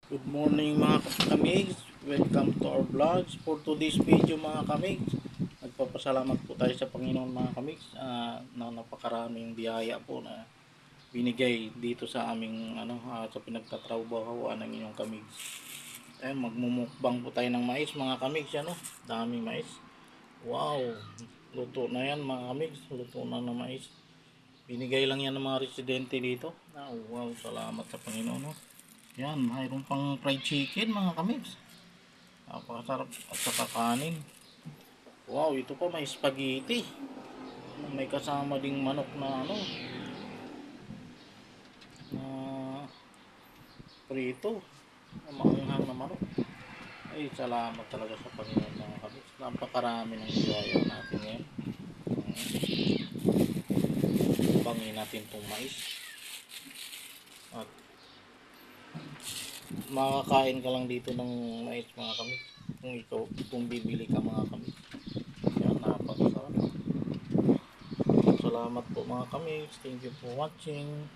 Good morning mga kamigs. Welcome to our vlogs. For today's video mga kamigs, nagpapasalamat po tayo sa Panginoon mga kamigs na napakaraming biyaya po na binigay dito sa aming sa pinagtatrabahoan ng inyong kamigs. Magmumukbang po tayo ng mais mga kamigs, daming mais. Wow, luto na yan mga kamigs, luto na ng mais. Binigay lang yan ng mga residente dito. Wow, salamat sa Panginoon. No? Yan, mayroon pang fried chicken mga kamigs. Napakasarap at saka kanin. Wow, ito pa may spaghetti. May kasama ding manok na na prito. Na maanghang na manok. Ay, salamat talaga sa Panginoon mga kamigs. Napakarami ng biyaya natin ngayon. Bangin natin itong mais. At makakain ka lang dito ng mais mga kamigs. Kung bibili ka mga kamigs. Yan, napakasarap. Salamat po mga kamigs. Thank you for watching.